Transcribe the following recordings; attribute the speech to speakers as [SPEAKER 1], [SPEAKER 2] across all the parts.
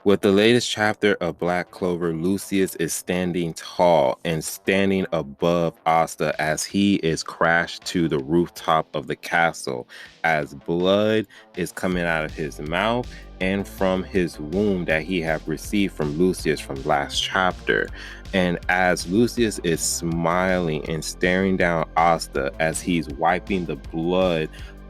[SPEAKER 1] With the latest chapter of Black Clover, Lucius is standing tall and standing above Asta as he is crashed to the rooftop of the castle, as blood is coming out of his mouth and from his wound that he had received from Lucius from last chapter. And as Lucius is smiling and staring down Asta as he's wiping the blood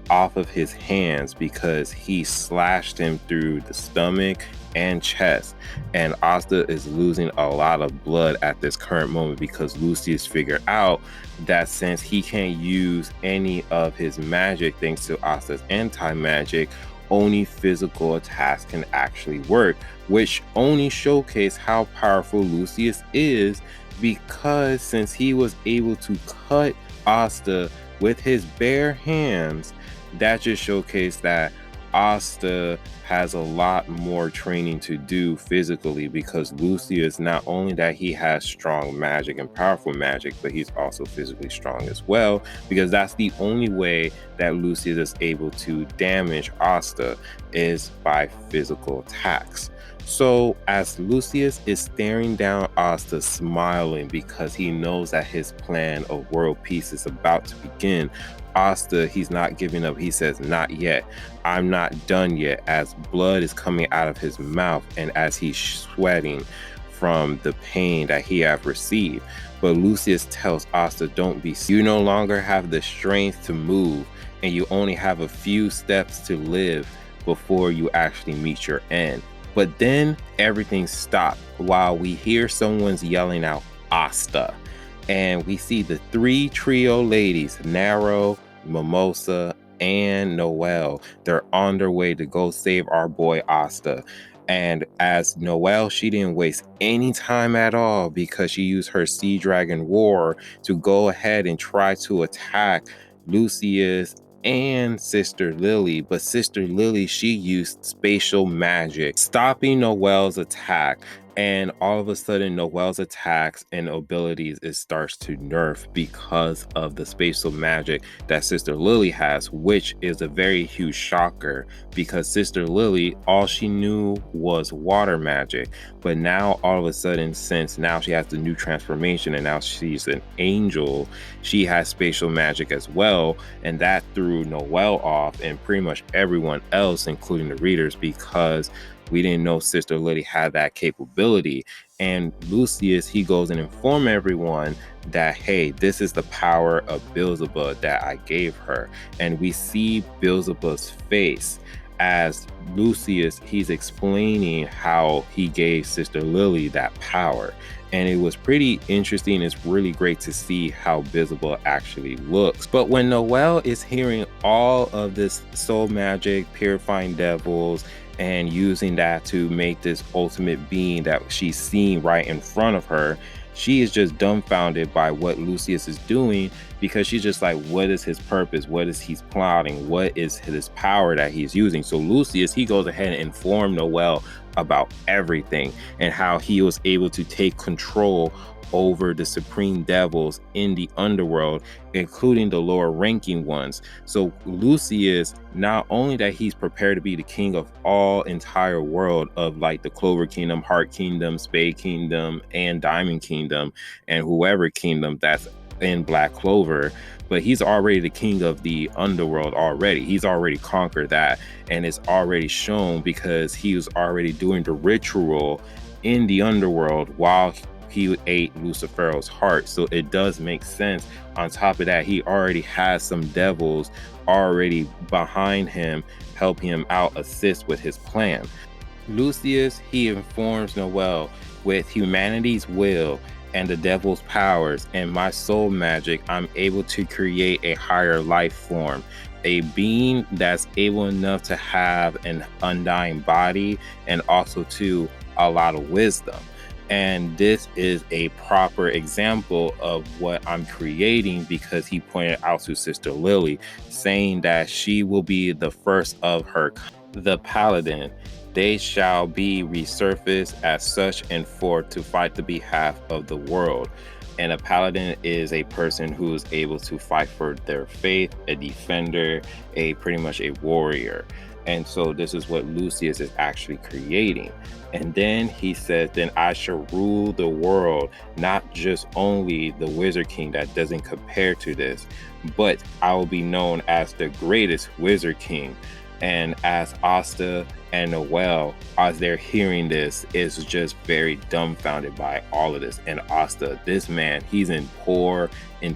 [SPEAKER 1] off of his hands because he slashed him through the stomach and chest, and Asta is losing a lot of blood at this current moment because Lucius figured out that since he can't use any of his magic thanks to Asta's anti-magic, only physical attacks can actually work, which only showcase how powerful Lucius is, because since he was able to cut Asta with his bare hands, that just showcased that Asta has a lot more training to do physically, because Lucius, not only that he has strong magic and powerful magic, but he's also physically strong as well, because that's the only way that Lucius is able to damage Asta is by physical attacks. So as Lucius is staring down Asta, smiling because he knows that his plan of world peace is about to begin, Asta, he's not giving up. He says, "Not yet. I'm not done yet," as blood is coming out of his mouth and as he's sweating from the pain that he have received. But Lucius tells Asta, "Don't be. You no longer have the strength to move, and you only have a few steps to live before you actually meet your end." But then everything stopped while we hear someone's yelling out, "Asta." And we see the three trio ladies, Narrow, Mimosa, and Noelle. They're on their way to go save our boy Asta. And as Noelle, she didn't waste any time at all because she used her Sea Dragon War to go ahead and try to attack Lucius and Sister Lily. But Sister Lily, she used spatial magic, stopping Noelle's attack. And all of a sudden, Noelle's attacks and abilities, it starts to nerf because of the spatial magic that Sister Lily has, which is a very huge shocker because Sister Lily, all she knew was water magic. But now all of a sudden, since now she has the new transformation and now she's an angel, she has spatial magic as well. And that threw Noelle off and pretty much everyone else, including the readers, because we didn't know Sister Lily had that capability. And Lucius, he goes and informs everyone that, hey, this is the power of Beelzebub that I gave her. And we see Beelzebub's face as Lucius, he's explaining how he gave Sister Lily that power. And it was pretty interesting. It's really great to see how Beelzebub actually looks. But when Noelle is hearing all of this soul magic, purifying devils, and using that to make this ultimate being that she's seeing right in front of her, she is just dumbfounded by what Lucius is doing, because she's just like, what is his purpose? What is he plotting? What is his power that he's using? So Lucius, he goes ahead and informs Noelle about everything and how he was able to take control over the supreme devils in the underworld, including the lower ranking ones. So Lucius, not only that he's prepared to be the king of all entire world of like the Clover Kingdom, Heart Kingdom, Spade Kingdom, and Diamond Kingdom, and whoever kingdom that's in Black Clover, but he's already the king of the underworld already. He's already conquered that, and it's already shown because he was already doing the ritual in the underworld while he ate Lucifero's heart. So it does make sense. On top of that, he already has some devils already behind him, helping him out, assist with his plan. Lucius, he informs Noelle, with humanity's will and the devil's powers and my soul magic, I'm able to create a higher life form, a being that's able enough to have an undying body and also to a lot of wisdom. And this is a proper example of what I'm creating, because he pointed out to Sister Lily, saying that she will be the first of her, the Paladin. They shall be resurfaced as such and for to fight the behalf of the world. And a Paladin is a person who is able to fight for their faith, a defender, a pretty much a warrior. And so this is what Lucius is actually creating. And then he says, then I shall rule the world, not just only the Wizard King that doesn't compare to this, but I will be known as the greatest Wizard King. And as Asta and Noelle, as they're hearing this, is just very dumbfounded by all of this. And Asta, this man, he's in poor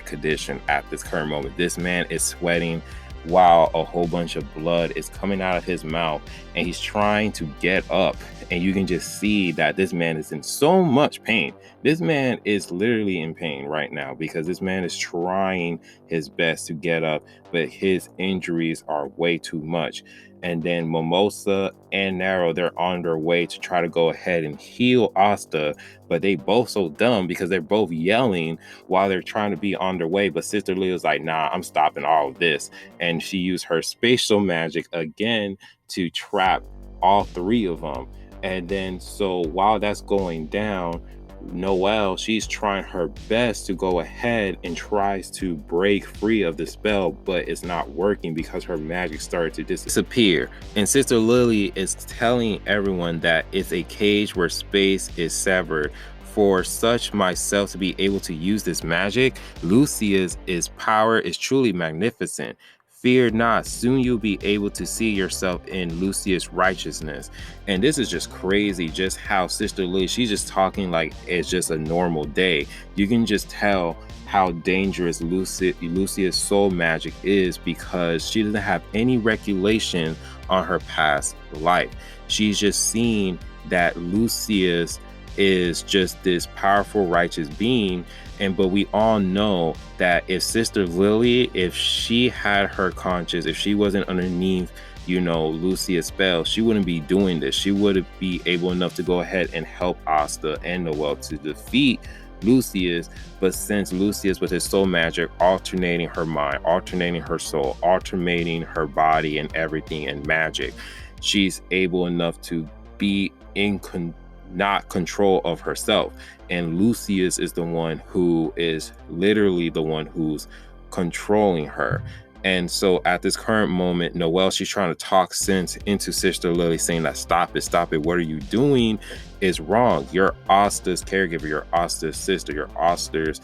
[SPEAKER 1] condition at this current moment. This man is sweating while a whole bunch of blood is coming out of his mouth, and he's trying to get up, and you can just see that this man is in so much pain. This man is literally in pain right now because this man is trying his best to get up, but his injuries are way too much. And then Mimosa and Nero, they're on their way to try to go ahead and heal Asta, but they both so dumb because they're both yelling while they're trying to be on their way. But Sister Leo's like, nah, I'm stopping all of this. And she used her spatial magic again to trap all three of them. And then so while that's going down, Noelle, she's trying her best to go ahead and tries to break free of the spell, but it's not working because her magic started to disappear. And Sister Lily is telling everyone that it's a cage where space is severed. For such myself to be able to use this magic, Lucius' power is truly magnificent. Fear not, soon you'll be able to see yourself in Lucius' righteousness. And this is just crazy, just how Sister Lily, she's just talking like it's just a normal day. You can just tell how dangerous Lucius' soul magic is because she doesn't have any regulation on her past life. She's just seeing that Lucius is just this powerful, righteous being. But we all know that if Sister Lily, if she had her conscience, if she wasn't underneath, Lucius' spell, she wouldn't be doing this. She wouldn't be able enough to go ahead and help Asta and Noelle to defeat Lucius. But since Lucius, with his soul magic, alternating her mind, alternating her soul, alternating her body and everything and magic, she's able enough to be not control of herself. And Lucius is the one who is literally the one who's controlling her. And so at this current moment, Noelle, she's trying to talk sense into Sister Lily, saying that stop it, what are you doing is wrong. You're Asta's caregiver, you're Asta's sister, you're Asta's,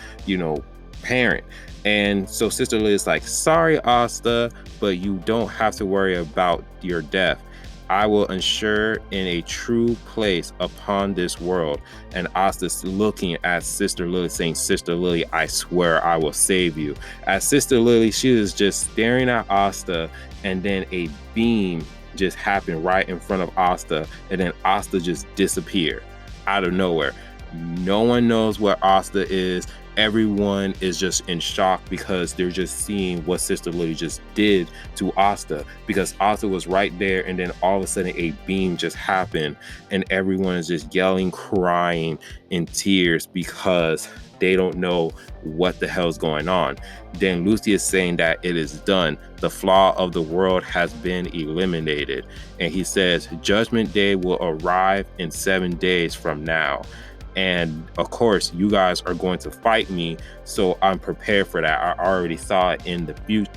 [SPEAKER 1] parent. And so Sister Lily is like, sorry, Asta, but you don't have to worry about your death. I will ensure in a true place upon this world. And Asta's looking at Sister Lily, saying, Sister Lily, I swear I will save you. As Sister Lily, she is just staring at Asta, and then a beam just happened right in front of Asta, and then Asta just disappeared out of nowhere. No one knows where Asta is. Everyone is just in shock because they're just seeing what Sister Lily just did to Asta, because Asta was right there, and then all of a sudden a beam just happened, and everyone is just yelling, crying in tears because they don't know what the hell's going on. Then Lucy is saying that it is done. The flaw of the world has been eliminated. And he says, Judgment Day will arrive in 7 days from now. And of course, you guys are going to fight me, so I'm prepared for that. I already saw it in the future.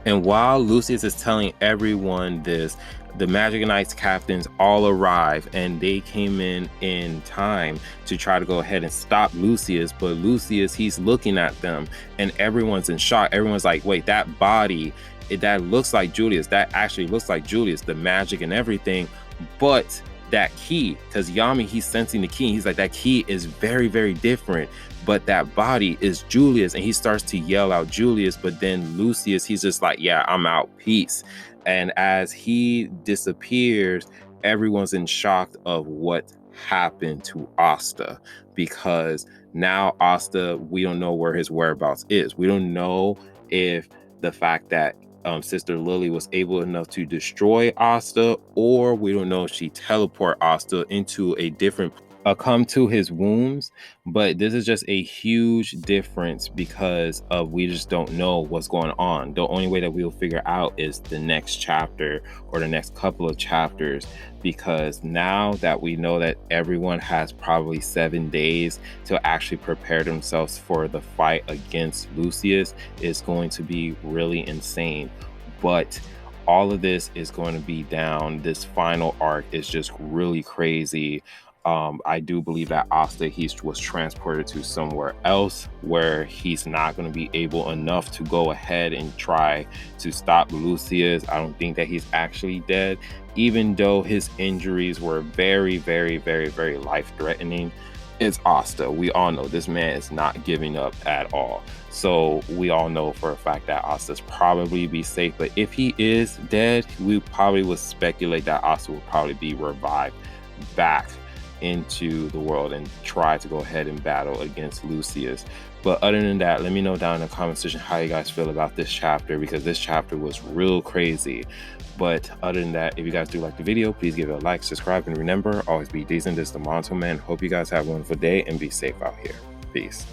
[SPEAKER 1] And while Lucius is telling everyone this, the Magic Knights captains all arrive, and they came in time to try to go ahead and stop Lucius. But Lucius, he's looking at them, and everyone's in shock. Everyone's like, wait, that body, that looks like Julius. That actually looks like Julius, the magic and everything. But that key, because Yami, he's sensing the key, and he's like, that key is very, very different, but that body is Julius. And he starts to yell out Julius, but then Lucius, he's just like, yeah, I'm out, peace. And as he disappears, everyone's in shock of what happened to Asta, because now Asta, we don't know where his whereabouts is. We don't know if the fact that Sister Lily was able enough to destroy Asta, or we don't know if she teleported Asta into a different come to his wombs. But this is just a huge difference because of we just don't know what's going on. The only way that we'll figure out is the next chapter or the next couple of chapters, because now that we know that everyone has probably 7 days to actually prepare themselves for the fight against Lucius, is going to be really insane. But all of this is going to be down. This final arc is just really crazy. I do believe that Asta, he was transported to somewhere else where he's not going to be able enough to go ahead and try to stop Lucius. I don't think that he's actually dead, even though his injuries were very, very, very, very life-threatening. It's Asta. We all know this man is not giving up at all. So we all know for a fact that Asta's probably be safe. But if he is dead, we probably would speculate that Asta will probably be revived back into the world and try to go ahead and battle against Lucius. But other than that, let me know down in the comment section how you guys feel about this chapter, because this chapter was real crazy. But other than that, if you guys do like the video, please give it a like, subscribe, and remember, always be decent. This is the Monto Man. Hope you guys have a wonderful day and be safe out here. Peace.